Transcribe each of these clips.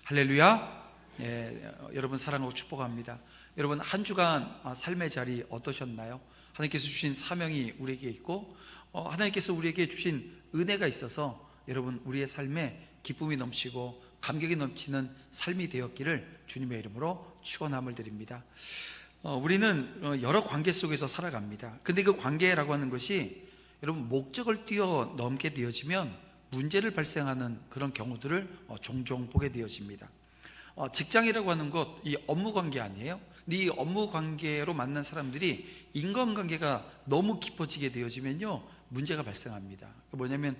할렐루야. 여러분 사랑하고 축복합니다. 여러분 한 주간 삶의 자리 어떠셨나요? 하나님께서 주신 사명이 우리에게 있고 하나님께서 우리에게 주신 은혜가 있어서 여러분 우리의 삶에 기쁨이 넘치고 감격이 넘치는 삶이 되었기를 주님의 이름으로 축원함을 드립니다. 우리는 여러 관계 속에서 살아갑니다. 근데 그 관계라고 하는 것이 여러분 목적을 뛰어넘게 되어지면 문제를 발생하는 그런 경우들을 종종 보게 되어집니다. 직장이라고 하는 것, 이 업무 관계 아니에요? 근데 이 업무 관계로 만난 사람들이 인간관계가 너무 깊어지게 되어지면요 문제가 발생합니다. 뭐냐면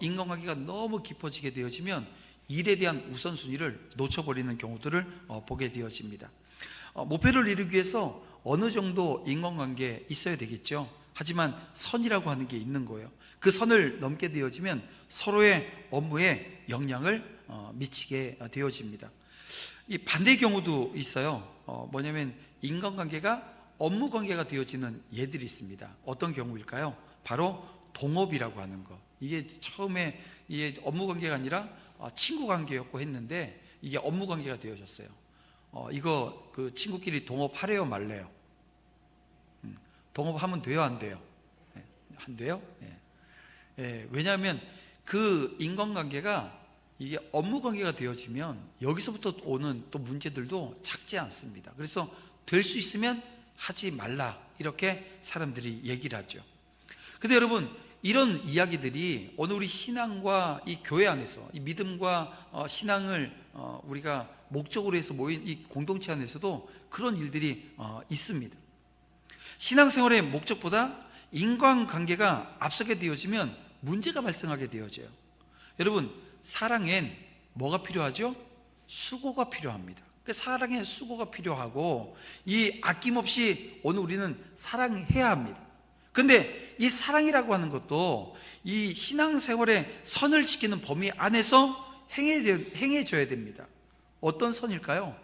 인간관계가 너무 깊어지게 되어지면 일에 대한 우선순위를 놓쳐버리는 경우들을 보게 되어집니다. 목표를 이루기 위해서 어느 정도 인간관계에 있어야 되겠죠. 하지만 선이라고 하는 게 있는 거예요. 그 선을 넘게 되어지면 서로의 업무에 영향을 미치게 되어집니다. 이 반대 경우도 있어요. 뭐냐면 인간관계가 업무관계가 되어지는 예들이 있습니다. 어떤 경우일까요? 바로 동업이라고 하는 것. 이게 처음에 이게 업무관계가 아니라 친구관계였고 했는데 이게 업무관계가 되어졌어요. 이거 그 친구끼리 동업하래요 말래요? 동업하면 돼요 안 돼요? 안 돼요? 왜냐하면 그 인간관계가 이게 업무관계가 되어지면 여기서부터 오는 또 문제들도 작지 않습니다. 그래서 될 수 있으면 하지 말라 이렇게 사람들이 얘기를 하죠. 근데 여러분 이런 이야기들이 오늘 우리 신앙과 이 교회 안에서 이 믿음과 신앙을 우리가 목적으로 해서 모인 이 공동체 안에서도 그런 일들이 있습니다. 신앙생활의 목적보다 인간관계가 앞서게 되어지면 문제가 발생하게 되어져요. 여러분 사랑엔 뭐가 필요하죠? 수고가 필요합니다. 사랑에 수고가 필요하고 이 아낌없이 오늘 우리는 사랑해야 합니다. 그런데 이 사랑이라고 하는 것도 이 신앙생활의 선을 지키는 범위 안에서 행해져야 됩니다. 어떤 선일까요?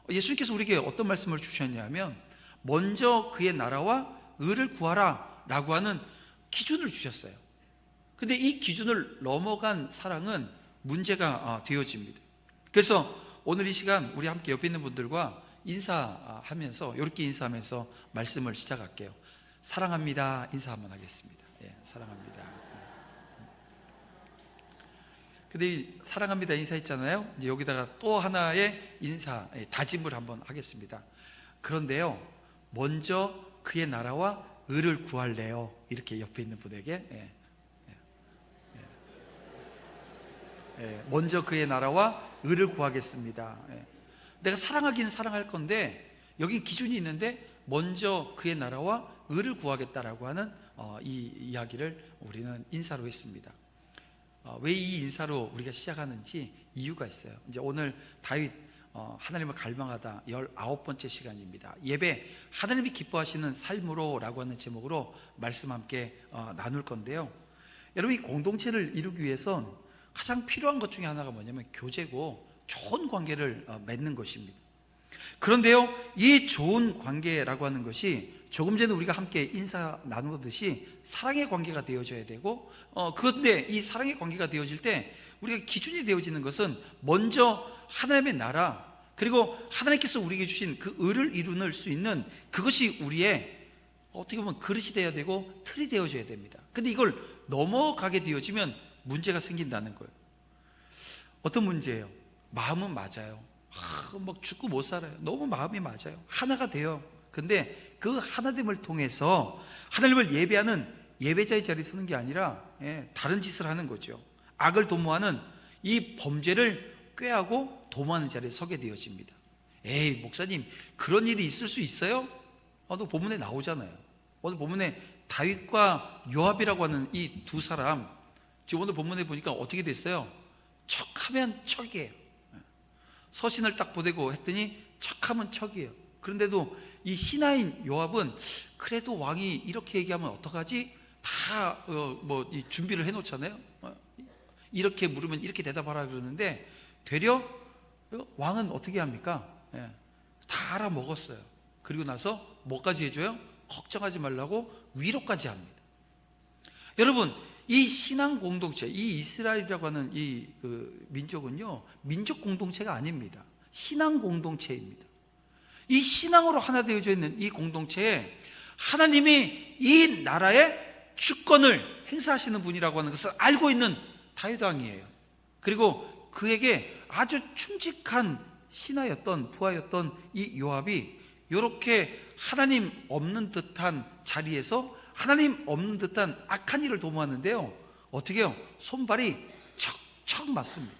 예수님께서 우리에게 어떤 말씀을 주셨냐면 먼저 그의 나라와 의를 구하라 라고 하는 기준을 주셨어요. 근데 이 기준을 넘어간 사랑은 문제가 되어집니다. 그래서 오늘 이 시간 우리 함께 옆에 있는 분들과 인사하면서 이렇게 인사하면서 말씀을 시작할게요. 사랑합니다 인사 한번 하겠습니다. 사랑합니다. 근데 이 사랑합니다 인사했잖아요. 이제 여기다가 또 하나의 인사 다짐을 한번 하겠습니다. 그런데요 먼저 그의 나라와 의를 구할래요. 이렇게 옆에 있는 분에게 먼저 그의 나라와 의를 구하겠습니다. 내가 사랑하긴 사랑할 건데 여기 기준이 있는데 먼저 그의 나라와 의를 구하겠다라고 하는 이 이야기를 우리는 인사로 했습니다. 왜 이 인사로 우리가 시작하는지 이유가 있어요. 이제 오늘 다윗 하나님을 갈망하다 19번째 시간입니다. 예배 하나님이 기뻐하시는 삶으로 라고 하는 제목으로 말씀 함께 나눌 건데요. 여러분 이 공동체를 이루기 위해선 가장 필요한 것 중에 하나가 뭐냐면 교제고 좋은 관계를 맺는 것입니다. 그런데요 이 좋은 관계라고 하는 것이 조금 전에 우리가 함께 인사 나누듯이 사랑의 관계가 되어져야 되고 그런데 이 사랑의 관계가 되어질 때 우리가 기준이 되어지는 것은 먼저 하나님의 나라 그리고 하나님께서 우리에게 주신 그 의를 이루는 수 있는 그것이 우리의 어떻게 보면 그릇이 되어야 되고 틀이 되어져야 됩니다. 근데 이걸 넘어가게 되어지면 문제가 생긴다는 거예요. 어떤 문제예요? 마음은 맞아요. 막 죽고 못 살아요. 너무 마음이 맞아요. 하나가 돼요. 근데 그 하나됨을 통해서 하나님을 예배하는 예배자의 자리에 서는 게 아니라 다른 짓을 하는 거죠. 악을 도모하는 이 범죄를 꾀하고 도모하는 자리에 서게 되어집니다. 에이 목사님 그런 일이 있을 수 있어요? 오늘 본문에 나오잖아요. 오늘 본문에 다윗과 요압이라고 하는 이 두 사람 지금 오늘 본문에 보니까 어떻게 됐어요? 척하면 척이에요. 서신을 딱 보내고 했더니 척하면 척이에요. 그런데도 이 신하인 요압은 그래도 왕이 이렇게 얘기하면 어떡하지? 다 이 준비를 해놓잖아요. 이렇게 물으면 이렇게 대답하라 그러는데 되려 왕은 어떻게 합니까? 다 알아먹었어요. 그리고 나서 뭐까지 해줘요? 걱정하지 말라고 위로까지 합니다. 여러분 이 신앙 공동체, 이 이스라엘이라고 하는 이 민족은요, 민족 공동체가 아닙니다. 신앙 공동체입니다. 이 신앙으로 하나 되어져 있는 이 공동체에 하나님이 이 나라의 주권을 행사하시는 분이라고 하는 것을 알고 있는 다윗 왕이에요. 그리고 그에게 아주 충직한 신하였던 부하였던 이 요압이 이렇게 하나님 없는 듯한 자리에서 하나님 없는 듯한 악한 일을 도모하는데요, 어떻게 해요? 손발이 척척 맞습니다.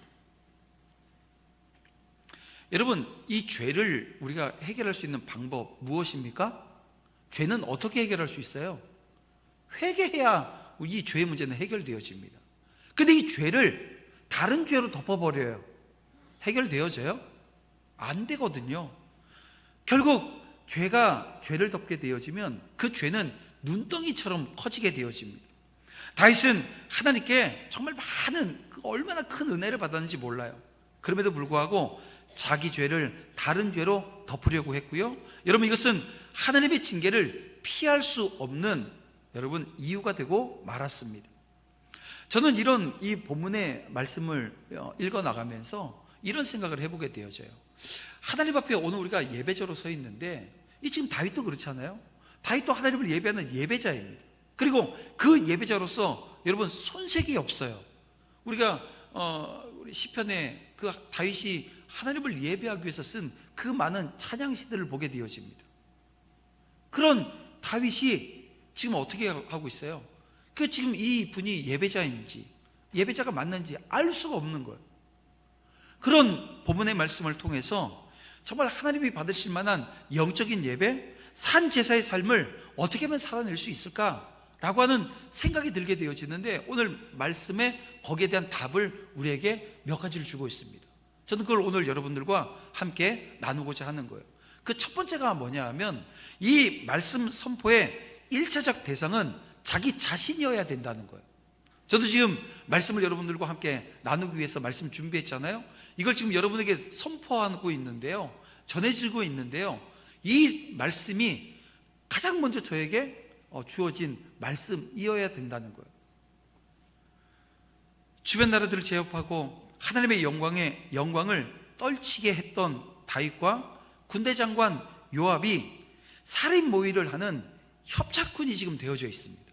여러분, 이 죄를 우리가 해결할 수 있는 방법 무엇입니까? 죄는 어떻게 해결할 수 있어요? 회개해야 이 죄의 문제는 해결되어집니다. 근데 이 죄를 다른 죄로 덮어버려요. 해결되어져요? 안 되거든요. 결국 죄가 죄를 덮게 되어지면 그 죄는 눈덩이처럼 커지게 되어집니다. 다윗은 하나님께 정말 많은, 얼마나 큰 은혜를 받았는지 몰라요. 그럼에도 불구하고 자기 죄를 다른 죄로 덮으려고 했고요, 여러분, 이것은 하나님의 징계를 피할 수 없는 여러분 이유가 되고 말았습니다. 저는 이런 이 본문의 말씀을 읽어 나가면서 이런 생각을 해보게 되어져요. 하나님 앞에 오늘 우리가 예배자로 서 있는데, 이 지금 다윗도 그렇잖아요. 다윗도 하나님을 예배하는 예배자입니다. 그리고 그 예배자로서 여러분 손색이 없어요. 우리가 우리 시편에 그 다윗이 하나님을 예배하기 위해서 쓴 그 많은 찬양시들을 보게 되어집니다. 그런 다윗이 지금 어떻게 하고 있어요? 그 지금 이 분이 예배자인지 예배자가 맞는지 알 수가 없는 거예요. 그런 본문의 말씀을 통해서 정말 하나님이 받으실 만한 영적인 예배, 산 제사의 삶을 어떻게 하면 살아낼 수 있을까라고 하는 생각이 들게 되어지는데, 오늘 말씀에 거기에 대한 답을 우리에게 몇 가지를 주고 있습니다. 저는 그걸 오늘 여러분들과 함께 나누고자 하는 거예요. 그 첫 번째가 뭐냐 하면, 이 말씀 선포의 1차적 대상은 자기 자신이어야 된다는 거예요. 저도 지금 말씀을 여러분들과 함께 나누기 위해서 말씀 준비했잖아요. 이걸 지금 여러분에게 선포하고 있는데요, 전해지고 있는데요, 이 말씀이 가장 먼저 저에게 주어진 말씀이어야 된다는 거예요. 주변 나라들을 제압하고 하나님의 영광을 떨치게 했던 다윗과 군대 장관 요압이 살인 모의를 하는 협착군이 지금 되어져 있습니다.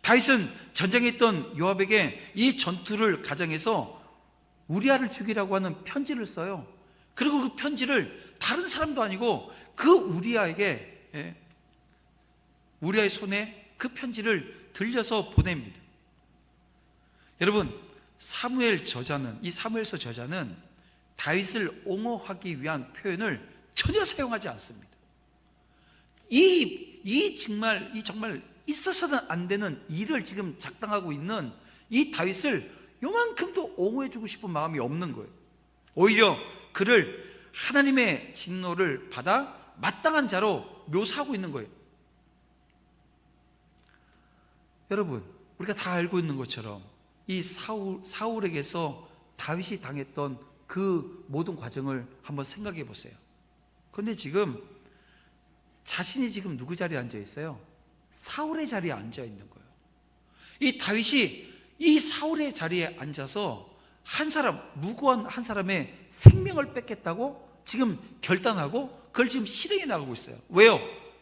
다윗은 전장에 있던 요압에게 이 전투를 가장해서 우리아를 죽이라고 하는 편지를 써요. 그리고 그 편지를 다른 사람도 아니고 그 우리아에게, 우리아의 손에 그 편지를 들려서 보냅니다. 여러분, 이 사무엘서 저자는 다윗을 옹호하기 위한 표현을 전혀 사용하지 않습니다. 이 정말 있어서는 안 되는 일을 지금 작당하고 있는 이 다윗을 요만큼도 옹호해주고 싶은 마음이 없는 거예요. 오히려 그를 하나님의 진노를 받아 마땅한 자로 묘사하고 있는 거예요. 여러분, 우리가 다 알고 있는 것처럼 이 사울에게서 다윗이 당했던 그 모든 과정을 한번 생각해 보세요. 그런데 지금 자신이 지금 누구 자리에 앉아 있어요? 사울의 자리에 앉아 있는 거예요. 이 다윗이 이 사울의 자리에 앉아서 무고한 한 사람의 생명을 뺏겠다고 지금 결단하고 그걸 지금 실행해 나가고 있어요. 왜요?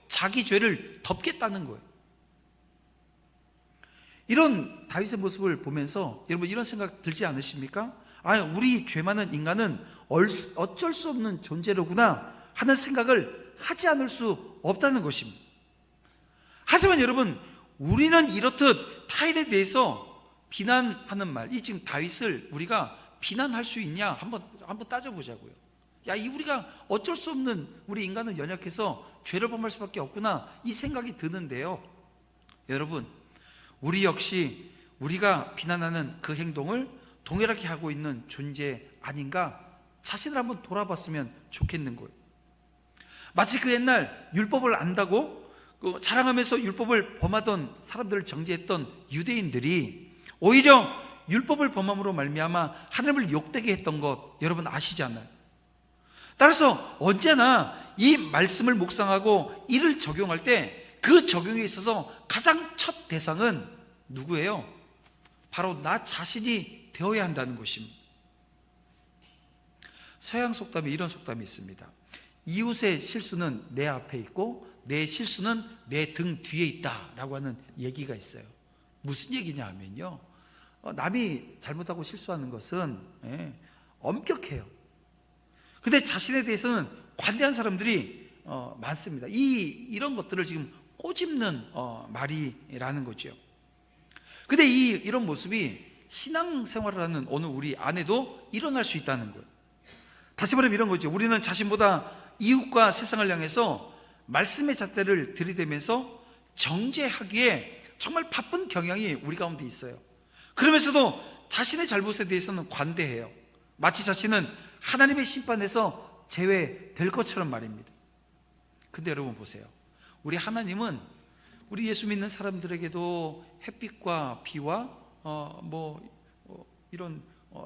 자기 죄를 덮겠다는 거예요. 이런 다윗의 모습을 보면서 여러분 이런 생각 들지 않으십니까? 우리 죄 많은 인간은 어쩔 수 없는 존재로구나 하는 생각을 하지 않을 수 없다는 것입니다. 하지만 여러분, 우리는 이렇듯 타인에 대해서 비난하는 말, 이 지금 다윗을 우리가 비난할 수 있냐 한번 따져보자고요. 우리가 어쩔 수 없는, 우리 인간은 연약해서 죄를 범할 수밖에 없구나 이 생각이 드는데요, 여러분, 우리 역시 우리가 비난하는 그 행동을 동일하게 하고 있는 존재 아닌가 자신을 한번 돌아봤으면 좋겠는 거예요. 마치 그 옛날 율법을 안다고 자랑하면서 율법을 범하던 사람들을 정죄했던 유대인들이 오히려 율법을 범함으로 말미암아 하나님을 욕되게 했던 것 여러분 아시잖아요. 따라서 언제나 이 말씀을 묵상하고 이를 적용할 때 그 적용에 있어서 가장 첫 대상은 누구예요? 바로 나 자신이 되어야 한다는 것입니다. 서양 속담에 이런 속담이 있습니다. 이웃의 실수는 내 앞에 있고 내 실수는 내 등 뒤에 있다라고 하는 얘기가 있어요. 무슨 얘기냐 하면요, 남이 잘못하고 실수하는 것은 엄격해요. 근데 자신에 대해서는 관대한 사람들이 많습니다. 이런 것들을 지금 꼬집는 말이라는 거죠. 근데 이런 모습이 신앙생활을 하는 어느 우리 안에도 일어날 수 있다는 거예요. 다시 말하면 이런 거죠. 우리는 자신보다 이웃과 세상을 향해서 말씀의 잣대를 들이대면서 정죄하기에 정말 바쁜 경향이 우리 가운데 있어요. 그러면서도 자신의 잘못에 대해서는 관대해요. 마치 자신은 하나님의 심판에서 제외될 것처럼 말입니다. 근데 여러분 보세요. 우리 하나님은 우리 예수 믿는 사람들에게도 햇빛과 비와 이런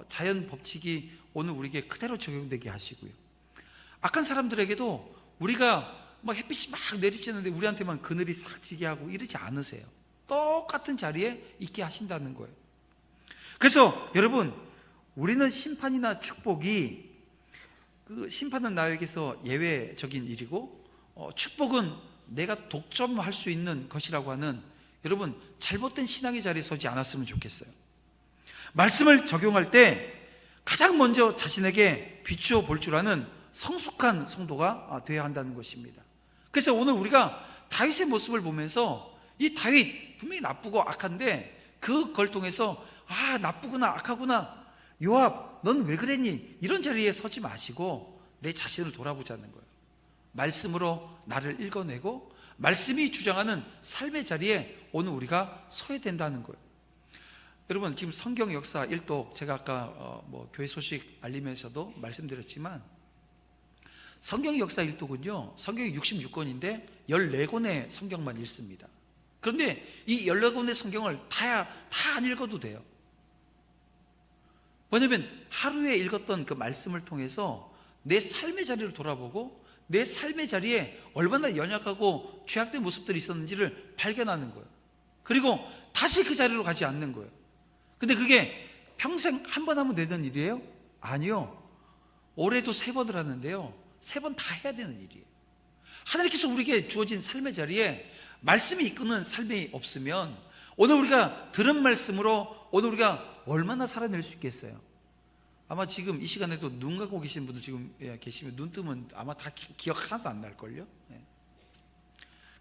자연 법칙이 오늘 우리에게 그대로 적용되게 하시고요. 악한 사람들에게도 우리가 햇빛이 막 내리쬐는데 우리한테만 그늘이 싹 지게 하고 이러지 않으세요. 똑같은 자리에 있게 하신다는 거예요. 그래서 여러분, 우리는 심판이나 축복이, 그 심판은 나에게서 예외적인 일이고 축복은 내가 독점할 수 있는 것이라고 하는, 여러분, 잘못된 신앙의 자리에 서지 않았으면 좋겠어요. 말씀을 적용할 때 가장 먼저 자신에게 비추어 볼 줄 아는 성숙한 성도가 되어야 한다는 것입니다. 그래서 오늘 우리가 다윗의 모습을 보면서, 이 다윗 분명히 나쁘고 악한데 그걸 통해서 나쁘구나, 악하구나, 요압 넌 왜 그랬니, 이런 자리에 서지 마시고 내 자신을 돌아보자는 거예요. 말씀으로 나를 읽어내고 말씀이 주장하는 삶의 자리에 오늘 우리가 서야 된다는 거예요. 여러분, 지금 성경 역사 1독, 제가 아까 교회 소식 알리면서도 말씀드렸지만, 성경 역사 1독은요 성경이 66권인데 14권의 성경만 읽습니다. 그런데 이 14권의 성경을 다 안 읽어도 돼요. 뭐냐면 하루에 읽었던 그 말씀을 통해서 내 삶의 자리를 돌아보고 내 삶의 자리에 얼마나 연약하고 죄악된 모습들이 있었는지를 발견하는 거예요. 그리고 다시 그 자리로 가지 않는 거예요. 근데 그게 평생 한 번 하면 되는 일이에요? 아니요. 올해도 3번을 하는데요, 3번 다 해야 되는 일이에요. 하나님께서 우리에게 주어진 삶의 자리에 말씀이 이끄는 삶이 없으면 오늘 우리가 들은 말씀으로 오늘 우리가 얼마나 살아낼 수 있겠어요? 아마 지금 이 시간에도 눈 감고 계신 분들 지금 계시면 눈 뜨면 아마 다 기억 하나도 안 날걸요?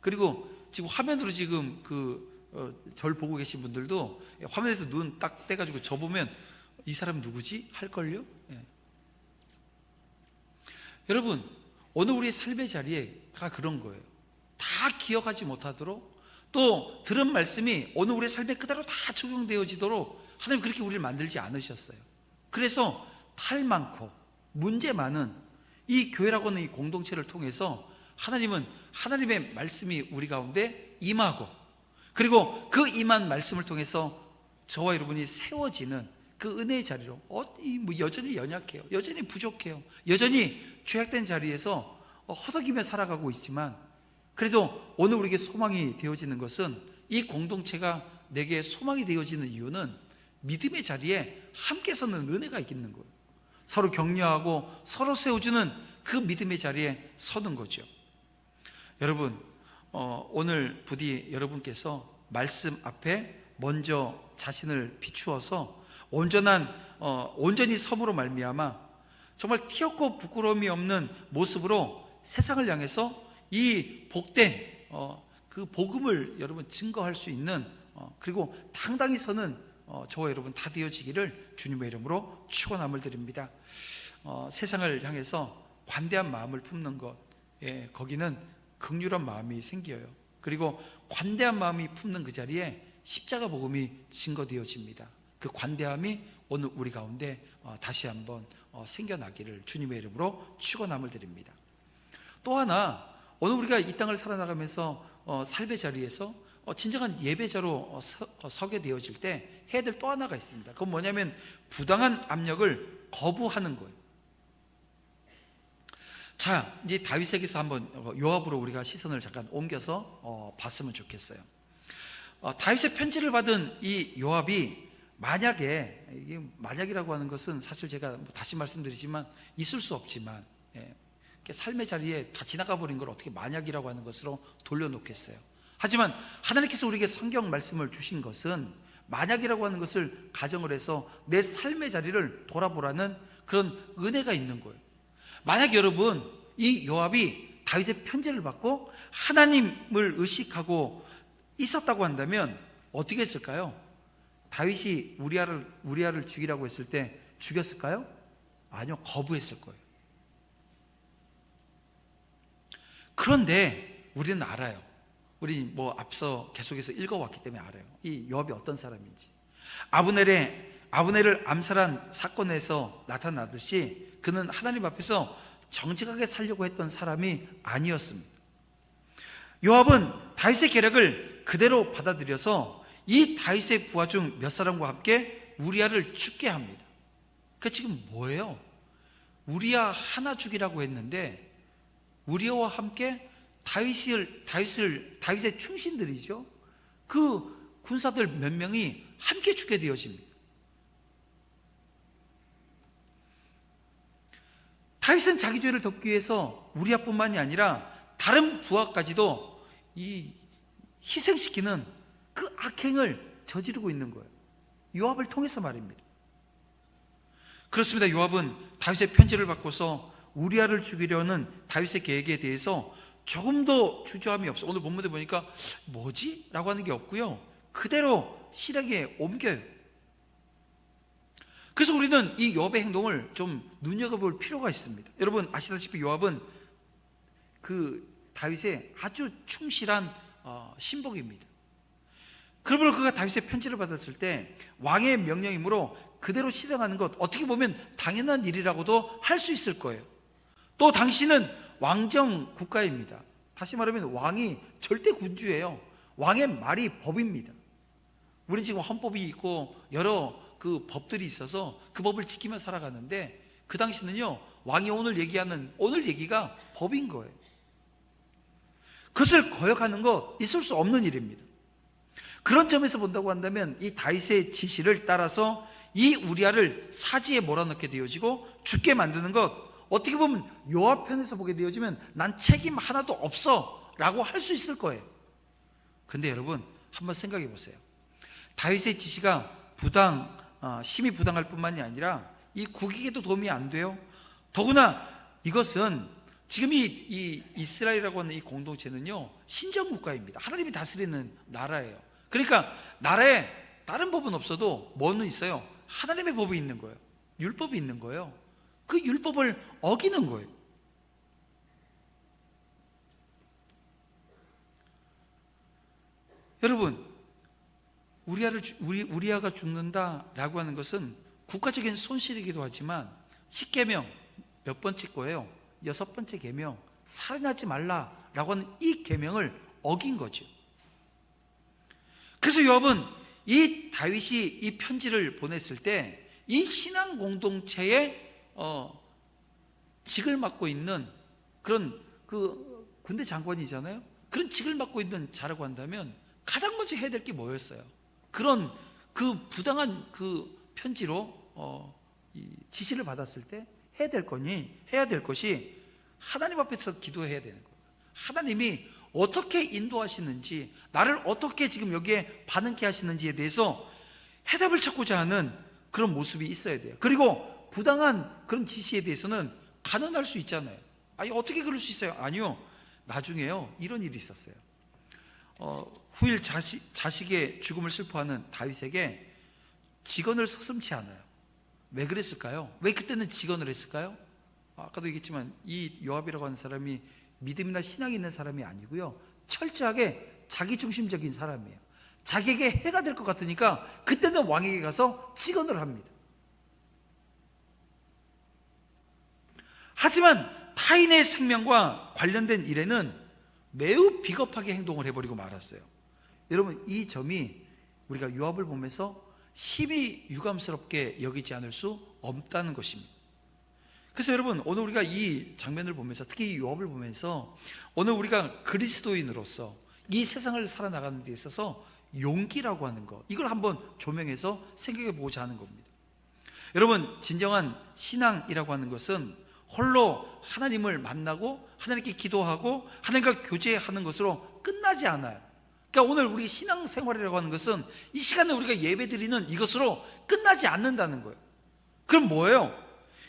그리고 지금 화면으로 지금 절 보고 계신 분들도 화면에서 눈 딱 떼가지고 저 보면 이 사람 누구지? 할걸요? 여러분, 오늘 우리의 삶의 자리가 그런 거예요. 다 기억하지 못하도록, 또 들은 말씀이 오늘 우리의 삶에 그대로 다 적용되어지도록 하나님 그렇게 우리를 만들지 않으셨어요. 그래서 탈 많고 문제 많은 이 교회라고 하는 이 공동체를 통해서 하나님은 하나님의 말씀이 우리 가운데 임하고, 그리고 그 임한 말씀을 통해서 저와 여러분이 세워지는 그 은혜의 자리로, 여전히 연약해요, 여전히 부족해요, 여전히 죄악된 자리에서 허덕이며 살아가고 있지만, 그래도 오늘 우리에게 소망이 되어지는 것은, 이 공동체가 내게 소망이 되어지는 이유는 믿음의 자리에 함께 서는 은혜가 있는 거예요. 서로 격려하고 서로 세워주는 그 믿음의 자리에 서는 거죠. 여러분, 오늘 부디 여러분께서 말씀 앞에 먼저 자신을 비추어서 온전히 섬으로 말미암아 정말 티없고 부끄러움이 없는 모습으로 세상을 향해서 이 복된 그 복음을 여러분 증거할 수 있는, 그리고 당당히 서는 저와 여러분 다 되어지기를 주님의 이름으로 축원함을 드립니다. 세상을 향해서 관대한 마음을 품는 것, 거기는 긍휼한 마음이 생겨요. 그리고 관대한 마음이 품는 그 자리에 십자가 복음이 증거되어집니다. 그 관대함이 오늘 우리 가운데 다시 한번 생겨나기를 주님의 이름으로 축원함을 드립니다. 또 하나, 오늘 우리가 이 땅을 살아나가면서 삶의 자리에서 진정한 예배자로 서게 되어질 때 해야 될 또 하나가 있습니다. 그건 뭐냐면 부당한 압력을 거부하는 거예요. 자, 이제 다윗에게서 한번 요압으로 우리가 시선을 잠깐 옮겨서 봤으면 좋겠어요. 다윗의 편지를 받은 이 요압이 만약에, 이게 만약이라고 하는 것은 사실 제가 다시 말씀드리지만 있을 수 없지만, 삶의 자리에 다 지나가 버린 걸 어떻게 만약이라고 하는 것으로 돌려놓겠어요. 하지만 하나님께서 우리에게 성경 말씀을 주신 것은 만약이라고 하는 것을 가정을 해서 내 삶의 자리를 돌아보라는 그런 은혜가 있는 거예요. 만약 여러분, 이 요압이 다윗의 편지를 받고 하나님을 의식하고 있었다고 한다면 어떻게 했을까요? 다윗이 우리아를 죽이라고 했을 때 죽였을까요? 아니요, 거부했을 거예요. 그런데 우리는 알아요. 우리 앞서 계속해서 읽어왔기 때문에 알아요. 이 요압이 어떤 사람인지. 아브넬을 암살한 사건에서 나타나듯이 그는 하나님 앞에서 정직하게 살려고 했던 사람이 아니었습니다. 요압은 다윗의 계략을 그대로 받아들여서 이 다윗의 부하 중 몇 사람과 함께 우리아를 죽게 합니다. 그 지금 뭐예요? 우리아 하나 죽이라고 했는데 우리아와 함께 다윗의 충신들이죠. 그 군사들 몇 명이 함께 죽게 되어집니다. 다윗은 자기 죄를 덮기 위해서 우리아뿐만이 아니라 다른 부하까지도 희생시키는 그 악행을 저지르고 있는 거예요. 요압을 통해서 말입니다. 그렇습니다. 요압은 다윗의 편지를 받고서 우리아를 죽이려는 다윗의 계획에 대해서 조금도 주저함이 없어. 오늘 본문에 보니까 뭐지? 라고 하는 게 없고요, 그대로 실행에 옮겨요. 그래서 우리는 이 요압의 행동을 좀 눈여겨볼 필요가 있습니다. 여러분 아시다시피 요압은 그 다윗의 아주 충실한 신복입니다. 그러므로 그가 다윗의 편지를 받았을 때 왕의 명령이므로 그대로 실행하는 것, 어떻게 보면 당연한 일이라고도 할 수 있을 거예요. 또 당시는 왕정 국가입니다. 다시 말하면 왕이 절대 군주예요. 왕의 말이 법입니다. 우리는 지금 헌법이 있고 여러 그 법들이 있어서 그 법을 지키며 살아가는데, 그 당시는요, 왕이 오늘 얘기가 법인 거예요. 그것을 거역하는 것 있을 수 없는 일입니다. 그런 점에서 본다고 한다면 이 다윗의 지시를 따라서 이 우리아를 사지에 몰아넣게 되어지고 죽게 만드는 것, 어떻게 보면 요압 편에서 보게 되어지면 난 책임 하나도 없어 라고 할 수 있을 거예요. 근데 여러분 한번 생각해 보세요. 다윗의 지시가 심히 부당할 뿐만이 아니라 이 국익에도 도움이 안 돼요. 더구나 이것은 지금 이 이스라엘이라고 하는 이 공동체는요, 신정국가입니다. 하나님이 다스리는 나라예요. 그러니까 나라에 다른 법은 없어도 뭐는 있어요? 하나님의 법이 있는 거예요. 율법이 있는 거예요. 그 율법을 어기는 거예요. 여러분, 우리아가 죽는다라고 하는 것은 국가적인 손실이기도 하지만 10계명 몇 번째 거예요? 6번째 계명, 살인하지 말라라고 하는 이 계명을 어긴 거죠. 그래서 요압은 이 다윗이 이 편지를 보냈을 때 이 신앙 공동체의 직을 맡고 있는 그런 그 군대 장관이잖아요. 그런 직을 맡고 있는 자라고 한다면 가장 먼저 해야 될 게 뭐였어요? 그런 그 부당한 그 편지로 지시를 받았을 때 해야 될 것이 하나님 앞에서 기도해야 되는 거예요. 하나님이 어떻게 인도하시는지, 나를 어떻게 지금 여기에 반응케 하시는지에 대해서 해답을 찾고자 하는 그런 모습이 있어야 돼요. 그리고 부당한 그런 지시에 대해서는 간언할 수 있잖아요. 아니 어떻게 그럴 수 있어요? 아니요, 나중에요 이런 일이 있었어요. 후일 자식의 죽음을 슬퍼하는 다윗에게 직언을 서슴지 않아요. 왜 그랬을까요? 왜 그때는 직언을 했을까요? 아까도 얘기했지만 이 요압이라고 하는 사람이 믿음이나 신앙이 있는 사람이 아니고요, 철저하게 자기중심적인 사람이에요. 자기에게 해가 될 것 같으니까 그때는 왕에게 가서 직언을 합니다. 하지만 타인의 생명과 관련된 일에는 매우 비겁하게 행동을 해버리고 말았어요. 여러분 이 점이 우리가 요압을 보면서 심히 유감스럽게 여기지 않을 수 없다는 것입니다. 그래서 여러분 오늘 우리가 이 장면을 보면서, 특히 이 요압을 보면서 오늘 우리가 그리스도인으로서 이 세상을 살아나가는 데 있어서 용기라고 하는 것, 이걸 한번 조명해서 생각해 보고자 하는 겁니다. 여러분, 진정한 신앙이라고 하는 것은 홀로 하나님을 만나고 하나님께 기도하고 하나님과 교제하는 것으로 끝나지 않아요. 그러니까 오늘 우리 신앙생활이라고 하는 것은 이 시간에 우리가 예배드리는 이것으로 끝나지 않는다는 거예요. 그럼 뭐예요?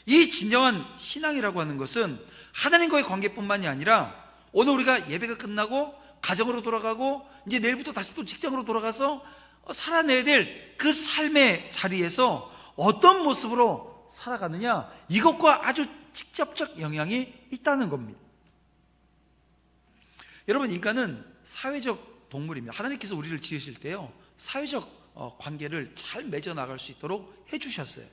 이 진정한 신앙이라고 하는 것은 하나님과의 관계뿐만이 아니라 오늘 우리가 예배가 끝나고 가정으로 돌아가고 이제 내일부터 다시 또 직장으로 돌아가서 살아내야 될 그 삶의 자리에서 어떤 모습으로 살아가느냐, 이것과 아주 직접적 영향이 있다는 겁니다. 여러분, 인간은 사회적 동물입니다. 하나님께서 우리를 지으실 때요, 사회적 관계를 잘 맺어 나갈 수 있도록 해주셨어요.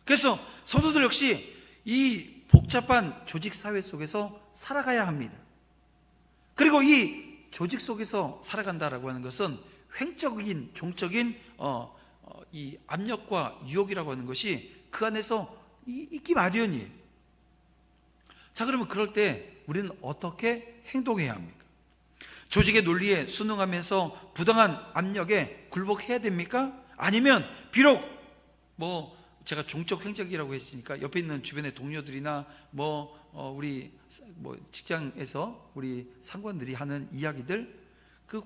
그래서 성도들 역시 이 복잡한 조직 사회 속에서 살아가야 합니다. 그리고 이 조직 속에서 살아간다라고 하는 것은 횡적인 종적인 이 압력과 유혹이라고 하는 것이 그 안에서 있기 마련이에요. 자, 그러면 그럴 때 우리는 어떻게 행동해야 합니까? 조직의 논리에 순응하면서 부당한 압력에 굴복해야 됩니까? 아니면 비록 제가 종적 횡적이라고 했으니까 옆에 있는 주변의 동료들이나 우리 직장에서 우리 상관들이 하는 이야기들, 그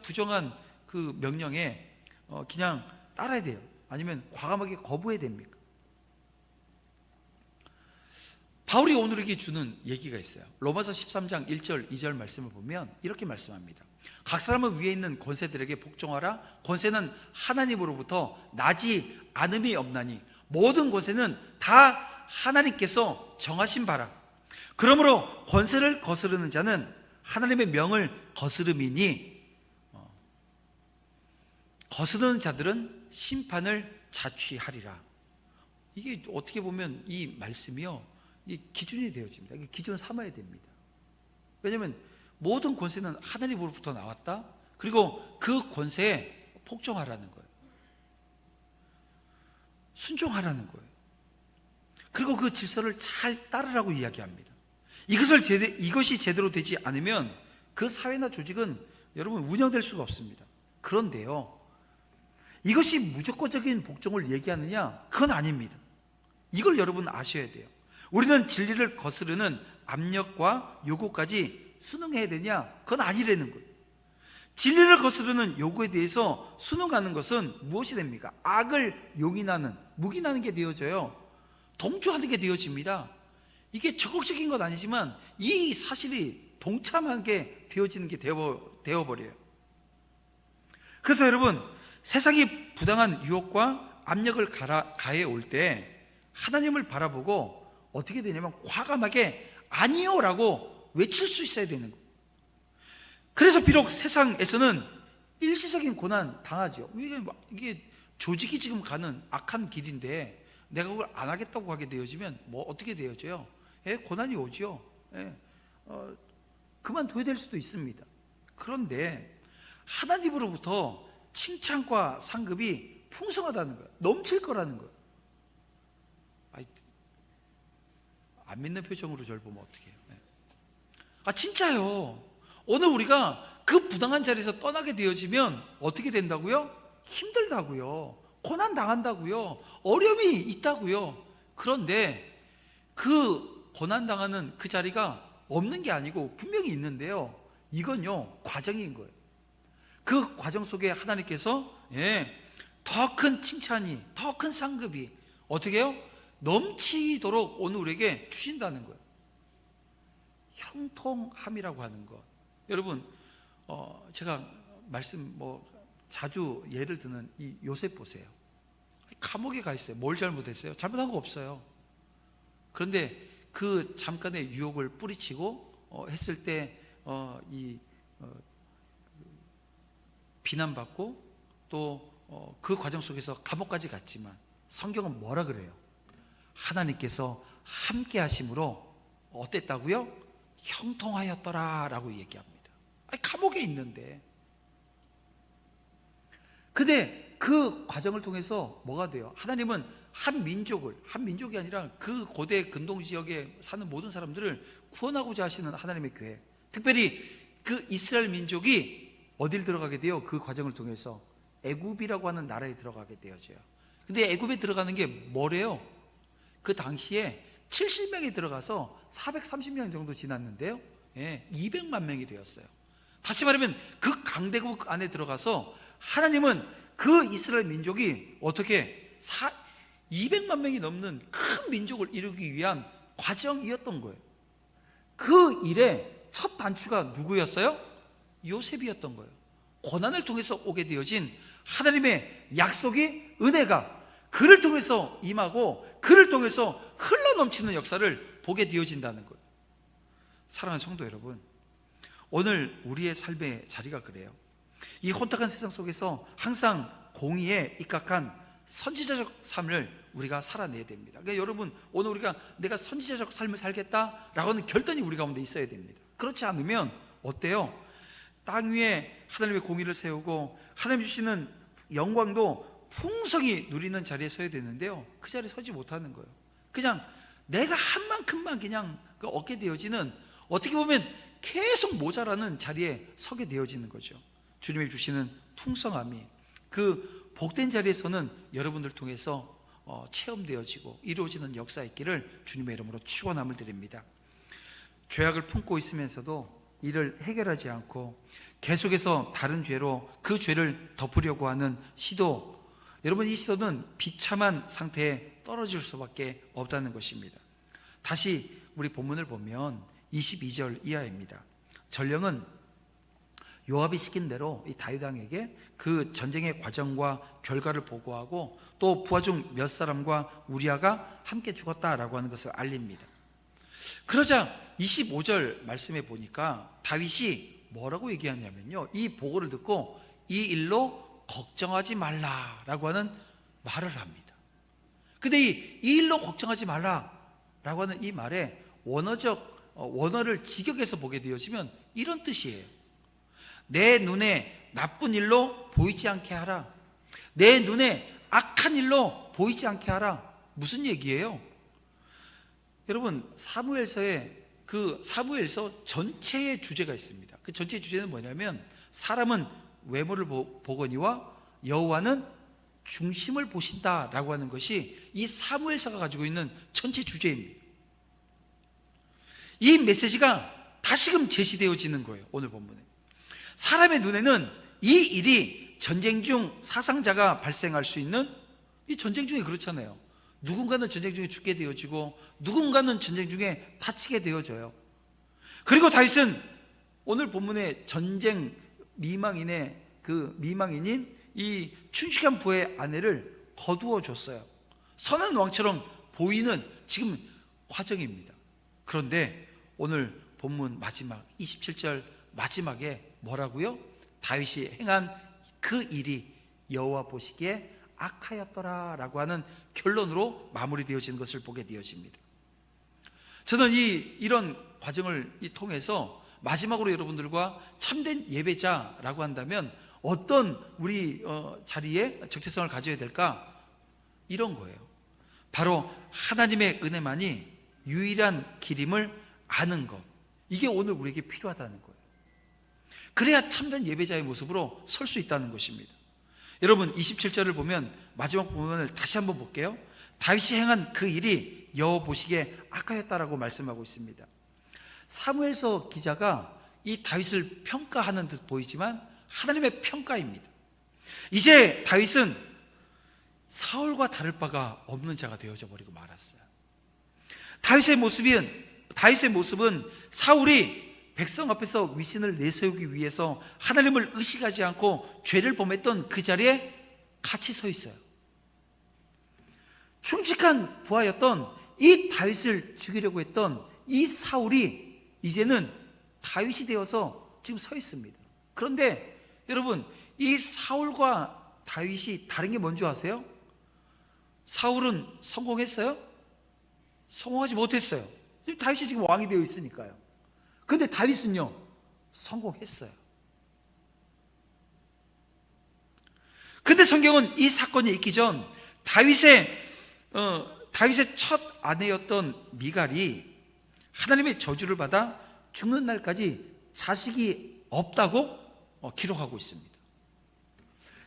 부정한 그 명령에 그냥 따라야 돼요? 아니면 과감하게 거부해야 됩니까? 바울이 오늘에게 주는 얘기가 있어요. 로마서 13장 1절 2절 말씀을 보면 이렇게 말씀합니다. 각 사람은 위에 있는 권세들에게 복종하라. 권세는 하나님으로부터 나지 않음이 없나니 모든 권세는 다 하나님께서 정하신 바라. 그러므로 권세를 거스르는 자는 하나님의 명을 거스름이니 거스르는 자들은 심판을 자취하리라. 이게 어떻게 보면 이 말씀이요, 이 기준이 되어집니다. 이게 기준 삼아야 됩니다. 왜냐하면 모든 권세는 하나님으로부터 나왔다. 그리고 그 권세에 복종하라는 거예요. 순종하라는 거예요. 그리고 그 질서를 잘 따르라고 이야기합니다. 이것이 제대로 되지 않으면 그 사회나 조직은 여러분 운영될 수가 없습니다. 그런데요, 이것이 무조건적인 복종을 얘기하느냐? 그건 아닙니다. 이걸 여러분 아셔야 돼요. 우리는 진리를 거스르는 압력과 요구까지 순응해야 되냐? 그건 아니라는 거예요. 진리를 거스르는 요구에 대해서 순응하는 것은 무엇이 됩니까? 악을 용인하는, 묵인하는 게 되어져요. 동조하는 게 되어집니다. 이게 적극적인 건 아니지만 이 사실이 동참하게 되어지는 게 되어버려요. 그래서 여러분, 세상이 부당한 유혹과 압력을 가해 올 때 하나님을 바라보고 어떻게 되냐면 과감하게 아니요 라고 외칠 수 있어야 되는 거예요. 그래서 비록 세상에서는 일시적인 고난 당하죠. 이게 조직이 지금 가는 악한 길인데 내가 그걸 안 하겠다고 하게 되어지면 어떻게 되어져요? 고난이 오죠. 그만둬야 될 수도 있습니다. 그런데 하나님으로부터 칭찬과 상급이 풍성하다는 거예요. 넘칠 거라는 거예요. 안 믿는 표정으로 저를 보면 어떻게 해요? 진짜요. 오늘 우리가 그 부당한 자리에서 떠나게 되어지면 어떻게 된다고요? 힘들다고요. 고난 당한다고요. 어려움이 있다고요. 그런데 그 고난 당하는 그 자리가 없는 게 아니고 분명히 있는데요, 이건요 과정인 거예요. 그 과정 속에 하나님께서 더 큰 칭찬이, 더 큰 상급이 어떻게 해요? 넘치도록 오늘 우리에게 주신다는 거예요. 형통함이라고 하는 것. 여러분, 제가 자주 예를 드는 이 요셉 보세요. 감옥에 가 있어요. 뭘 잘못했어요? 잘못한 거 없어요. 그런데 그 잠깐의 유혹을 뿌리치고 했을 때 비난받고 또 그 과정 속에서 감옥까지 갔지만 성경은 뭐라 그래요? 하나님께서 함께 하심으로 어땠다고요? 형통하였더라 라고 얘기합니다. 감옥에 있는데. 근데 그 과정을 통해서 뭐가 돼요? 하나님은 한 민족이 아니라 그 고대 근동 지역에 사는 모든 사람들을 구원하고자 하시는 하나님의 교회, 특별히 그 이스라엘 민족이 어딜 들어가게 돼요? 그 과정을 통해서 애굽이라고 하는 나라에 들어가게 되어져요. 근데 애굽에 들어가는 게 뭐래요? 그 당시에 70명이 들어가서 430명 정도 지났는데요, 200만 명이 되었어요. 다시 말하면 그 강대국 안에 들어가서 하나님은 그 이스라엘 민족이 어떻게 200만 명이 넘는 큰 민족을 이루기 위한 과정이었던 거예요. 그 일의 첫 단추가 누구였어요? 요셉이었던 거예요. 고난을 통해서 오게 되어진 하나님의 약속이, 은혜가 그를 통해서 임하고 그를 통해서 흘러넘치는 역사를 보게 되어진다는 거예요. 사랑하는 성도 여러분, 오늘 우리의 삶의 자리가 그래요. 이 혼탁한 세상 속에서 항상 공의에 입각한 선지자적 삶을 우리가 살아내야 됩니다. 그러니까 여러분, 오늘 우리가 내가 선지자적 삶을 살겠다라고 하는 결단이 우리 가운데 있어야 됩니다. 그렇지 않으면 어때요? 땅 위에 하나님의 공의를 세우고 하나님 주시는 영광도 풍성히 누리는 자리에 서야 되는데요, 그 자리에 서지 못하는 거예요. 그냥 내가 한 만큼만 그냥 얻게 되어지는, 어떻게 보면 계속 모자라는 자리에 서게 되어지는 거죠. 주님이 주시는 풍성함이 그 복된 자리에서는 여러분들 통해서 체험되어지고 이루어지는 역사 있기를 주님의 이름으로 축원함을 드립니다. 죄악을 품고 있으면서도 이를 해결하지 않고 계속해서 다른 죄로 그 죄를 덮으려고 하는 시도, 여러분, 이 시도는 비참한 상태에 떨어질 수밖에 없다는 것입니다. 다시 우리 본문을 보면 22절 이하입니다. 전령은 요압이 시킨 대로 이 다윗 왕에게 그 전쟁의 과정과 결과를 보고하고 또 부하 중 몇 사람과 우리아가 함께 죽었다라고 하는 것을 알립니다. 그러자 25절 말씀에 보니까 다윗이 뭐라고 얘기하냐면요, 이 보고를 듣고 이 일로 걱정하지 말라라고 하는 말을 합니다. 근데 이 일로 걱정하지 말라라고 하는 이 말에 원어를 직역해서 보게 되어지면 이런 뜻이에요. 내 눈에 나쁜 일로 보이지 않게 하라. 내 눈에 악한 일로 보이지 않게 하라. 무슨 얘기예요? 여러분, 사무엘서 전체의 주제가 있습니다. 그 전체의 주제는 뭐냐면 사람은 외모를 보거니와 여호와는 중심을 보신다라고 하는 것이 이 사무엘서가 가지고 있는 전체 주제입니다. 이 메시지가 다시금 제시되어지는 거예요. 오늘 본문에 사람의 눈에는 이 일이 전쟁 중 사상자가 발생할 수 있는, 이 전쟁 중에 그렇잖아요. 누군가는 전쟁 중에 죽게 되어지고 누군가는 전쟁 중에 다치게 되어져요. 그리고 다윗은 오늘 본문의 전쟁 미망인의 그 미망인인 이 춘식한 부의 아내를 거두어 줬어요. 선한 왕처럼 보이는 지금 과정입니다. 그런데 오늘 본문 마지막 27절 마지막에 뭐라고요? 다윗이 행한 그 일이 여호와 보시기에 악하였더라라고 하는 결론으로 마무리되어지는 것을 보게 되어집니다. 저는 이런 과정을 통해서 마지막으로 여러분들과 참된 예배자라고 한다면 어떤 우리 자리에 적재성을 가져야 될까? 이런 거예요. 바로 하나님의 은혜만이 유일한 길임을 아는 것, 이게 오늘 우리에게 필요하다는 거예요. 그래야 참된 예배자의 모습으로 설 수 있다는 것입니다. 여러분, 27절을 보면 마지막 부분을 다시 한번 볼게요. 다윗이 행한 그 일이 여호와 보시기에 악하였다라고 말씀하고 있습니다. 사무엘서 기자가 이 다윗을 평가하는 듯 보이지만 하나님의 평가입니다. 이제 다윗은 사울과 다를 바가 없는 자가 되어져 버리고 말았어요. 다윗의 모습은 사울이 백성 앞에서 위신을 내세우기 위해서 하나님을 의식하지 않고 죄를 범했던 그 자리에 같이 서 있어요. 충직한 부하였던 이 다윗을 죽이려고 했던 이 사울이 이제는 다윗이 되어서 지금 서 있습니다. 그런데 여러분, 이 사울과 다윗이 다른 게 뭔지 아세요? 사울은 성공했어요? 성공하지 못했어요. 다윗이 지금 왕이 되어 있으니까요. 그런데 다윗은요, 성공했어요. 근데 성경은 이 사건이 있기 전 다윗의 첫 아내였던 미갈이 하나님의 저주를 받아 죽는 날까지 자식이 없다고 기록하고 있습니다.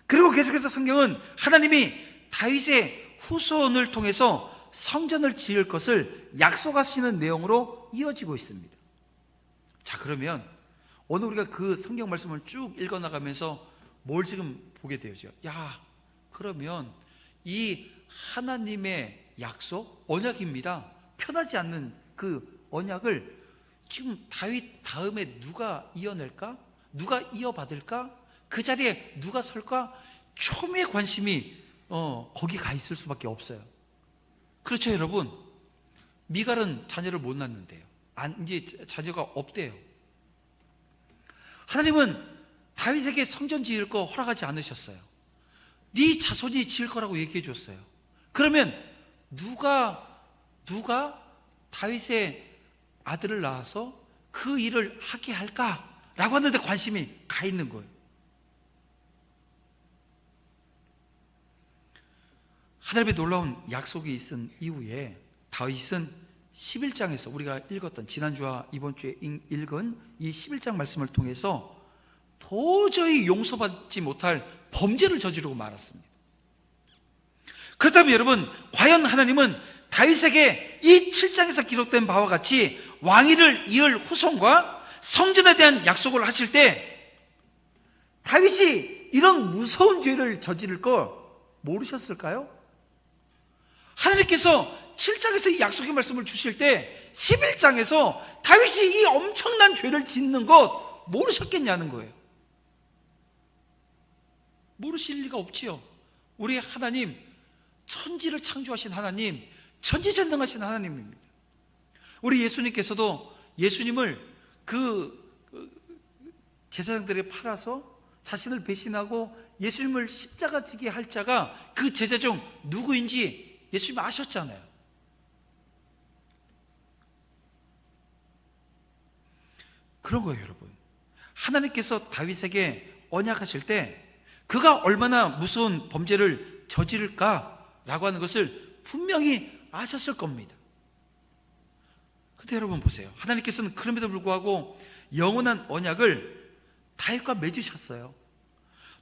그리고 계속해서 성경은 하나님이 다윗의 후손을 통해서 성전을 지을 것을 약속하시는 내용으로 이어지고 있습니다. 자, 그러면 오늘 우리가 그 성경 말씀을 쭉 읽어나가면서 뭘 지금 보게 되죠? 야, 그러면 이 하나님의 약속, 언약입니다. 편하지 않는 그 언약을 지금 다윗 다음에 누가 이어낼까? 누가 이어받을까? 그 자리에 누가 설까? 초미의 관심이 거기 가 있을 수밖에 없어요. 그렇죠, 여러분? 미갈은 자녀를 못 낳는데요. 이제 자녀가 없대요. 하나님은 다윗에게 성전 지을 거 허락하지 않으셨어요. 네 자손이 지을 거라고 얘기해 줬어요. 그러면 누가 다윗의 아들을 낳아서 그 일을 하게 할까라고 하는데 관심이 가 있는 거예요. 하나님의 놀라운 약속이 있은 이후에 다윗은 11장에서 우리가 읽었던, 지난주와 이번 주에 읽은 이 11장 말씀을 통해서 도저히 용서받지 못할 범죄를 저지르고 말았습니다. 그렇다면 여러분, 과연 하나님은 다윗에게 이 7장에서 기록된 바와 같이 왕위를 이을 후손과 성전에 대한 약속을 하실 때 다윗이 이런 무서운 죄를 저지를 걸 모르셨을까요? 하나님께서 7장에서 이 약속의 말씀을 주실 때 11장에서 다윗이 이 엄청난 죄를 짓는 것 모르셨겠냐는 거예요. 모르실 리가 없지요. 우리 하나님, 천지를 창조하신 하나님, 전지전능하신 하나님입니다. 우리 예수님께서도 예수님을 그 제사장들에 팔아서 자신을 배신하고 예수님을 십자가 지게 할 자가 그 제자 중 누구인지 예수님이 아셨잖아요. 그런 거예요, 여러분. 하나님께서 다윗에게 언약하실 때 그가 얼마나 무서운 범죄를 저지를까라고 하는 것을 분명히 아셨을 겁니다. 근데 여러분 보세요. 하나님께서는 그럼에도 불구하고 영원한 언약을 다윗과 맺으셨어요.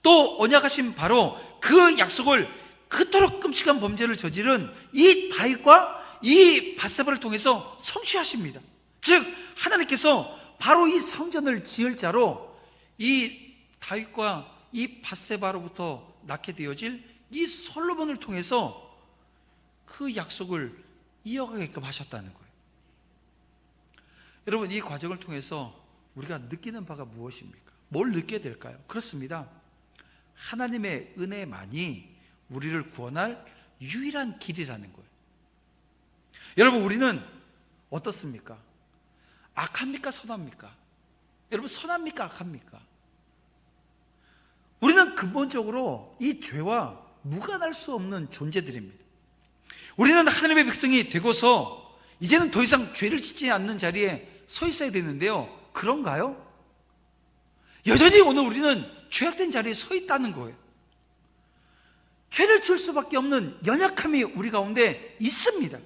또 언약하신 바로 그 약속을 그토록 끔찍한 범죄를 저지른 이 다윗과 이 밧세바를 통해서 성취하십니다. 즉 하나님께서 바로 이 성전을 지을 자로 이 다윗과 이 밧세바로부터 낳게 되어질 이 솔로몬을 통해서 그 약속을 이어가게끔 하셨다는 거예요. 여러분, 이 과정을 통해서 우리가 느끼는 바가 무엇입니까? 뭘 느끼게 될까요? 그렇습니다. 하나님의 은혜만이 우리를 구원할 유일한 길이라는 거예요. 여러분, 우리는 어떻습니까? 악합니까? 선합니까? 여러분, 선합니까? 악합니까? 우리는 근본적으로 이 죄와 무관할 수 없는 존재들입니다. 우리는 하나님의 백성이 되고서 이제는 더 이상 죄를 짓지 않는 자리에 서 있어야 되는데요, 그런가요? 여전히 오늘 우리는 죄악된 자리에 서 있다는 거예요. 죄를 질 수밖에 없는 연약함이 우리 가운데 있습니다.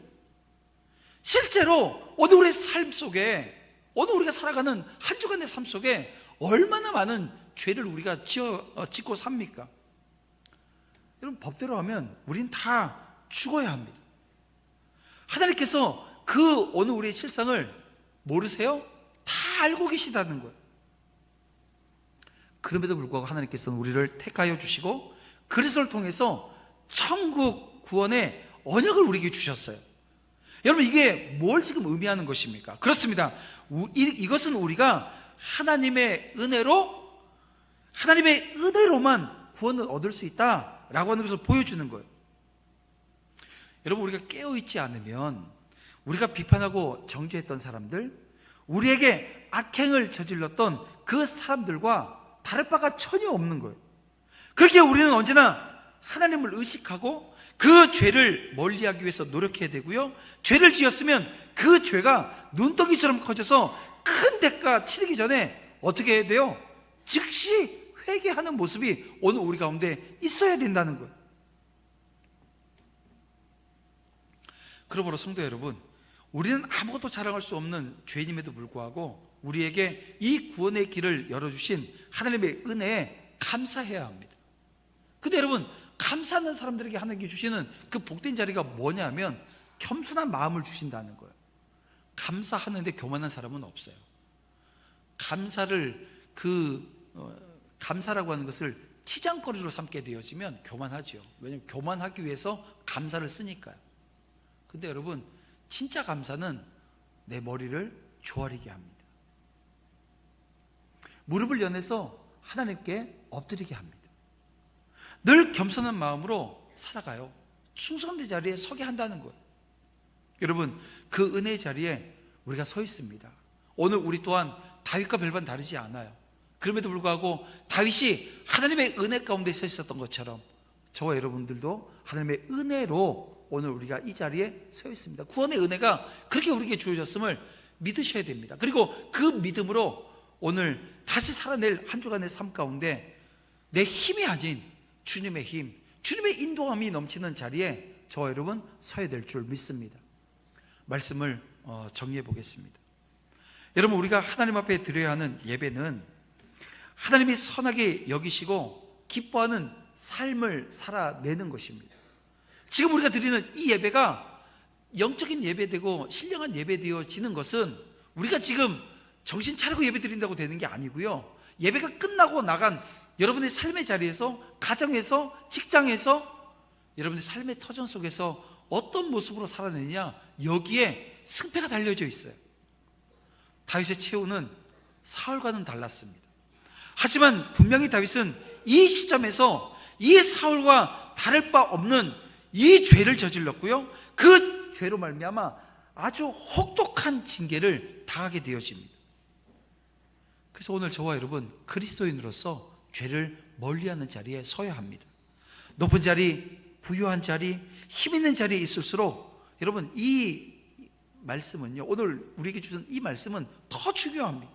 실제로 오늘 우리의 삶 속에, 오늘 우리가 살아가는 한 주간의 삶 속에 얼마나 많은 죄를 우리가 짓고 삽니까? 여러분, 법대로 하면 우린 다 죽어야 합니다. 하나님께서 그 오늘 우리의 실상을 모르세요? 다 알고 계시다는 거예요. 그럼에도 불구하고 하나님께서는 우리를 택하여 주시고 그리스도를 통해서 천국 구원의 언약을 우리에게 주셨어요. 여러분, 이게 뭘 지금 의미하는 것입니까? 그렇습니다. 이것은 우리가 하나님의 은혜로만 구원을 얻을 수 있다라고 하는 것을 보여주는 거예요. 여러분, 우리가 깨어있지 않으면 우리가 비판하고 정죄했던 사람들, 우리에게 악행을 저질렀던 그 사람들과 다를 바가 전혀 없는 거예요. 그렇게 우리는 언제나 하나님을 의식하고 그 죄를 멀리하기 위해서 노력해야 되고요, 죄를 지었으면 그 죄가 눈덩이처럼 커져서 큰 대가 치르기 전에 어떻게 해야 돼요? 즉시 회개하는 모습이 오늘 우리 가운데 있어야 된다는 거예요. 그러므로 성도 여러분, 우리는 아무것도 자랑할 수 없는 죄인임에도 불구하고 우리에게 이 구원의 길을 열어주신 하나님의 은혜에 감사해야 합니다. 근데 여러분, 감사하는 사람들에게 하나님께 주시는 그 복된 자리가 뭐냐면 겸손한 마음을 주신다는 거예요. 감사하는데 교만한 사람은 없어요. 감사라고 하는 것을 치장거리로 삼게 되어지면 교만하죠. 왜냐하면 교만하기 위해서 감사를 쓰니까요. 근데 여러분, 진짜 감사는 내 머리를 조아리게 합니다. 무릎을 연해서 하나님께 엎드리게 합니다. 늘 겸손한 마음으로 살아가요. 충성된 자리에 서게 한다는 거예요. 여러분, 그 은혜의 자리에 우리가 서 있습니다. 오늘 우리 또한 다윗과 별반 다르지 않아요. 그럼에도 불구하고 다윗이 하나님의 은혜 가운데 서 있었던 것처럼 저와 여러분들도 하나님의 은혜로 오늘 우리가 이 자리에 서 있습니다. 구원의 은혜가 그렇게 우리에게 주어졌음을 믿으셔야 됩니다. 그리고 그 믿음으로 오늘 다시 살아낼 한 주간의 삶 가운데 내 힘이 아닌 주님의 힘, 주님의 인도함이 넘치는 자리에 저와 여러분 서야 될 줄 믿습니다. 말씀을 정리해 보겠습니다. 여러분, 우리가 하나님 앞에 드려야 하는 예배는 하나님이 선하게 여기시고 기뻐하는 삶을 살아내는 것입니다. 지금 우리가 드리는 이 예배가 영적인 예배되고 신령한 예배되어지는 것은 우리가 지금 정신 차리고 예배 드린다고 되는 게 아니고요, 예배가 끝나고 나간 여러분의 삶의 자리에서, 가정에서, 직장에서, 여러분의 삶의 터전 속에서 어떤 모습으로 살아내느냐, 여기에 승패가 달려져 있어요. 다윗의 최후는 사울과는 달랐습니다. 하지만 분명히 다윗은 이 시점에서 이 사울과 다를 바 없는 이 죄를 저질렀고요, 그 죄로 말미암아 아주 혹독한 징계를 당하게 되어집니다. 그래서 오늘 저와 여러분 그리스도인으로서 죄를 멀리하는 자리에 서야 합니다. 높은 자리, 부유한 자리, 힘 있는 자리에 있을수록 여러분 이 말씀은요, 오늘 우리에게 주신 이 말씀은 더 중요합니다.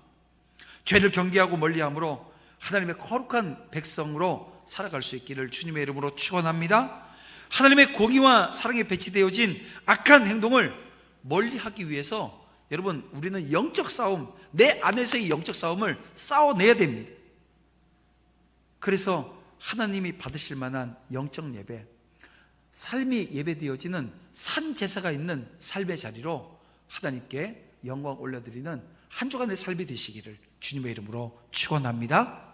죄를 경계하고 멀리함으로 하나님의 거룩한 백성으로 살아갈 수 있기를 주님의 이름으로 축원합니다. 하나님의 공의와 사랑에 배치되어진 악한 행동을 멀리하기 위해서 여러분 우리는 영적 싸움, 내 안에서의 영적 싸움을 싸워내야 됩니다. 그래서 하나님이 받으실 만한 영적 예배, 삶이 예배되어지는 산 제사가 있는 삶의 자리로 하나님께 영광 올려드리는 한 주간의 삶이 되시기를 주님의 이름으로 축원합니다.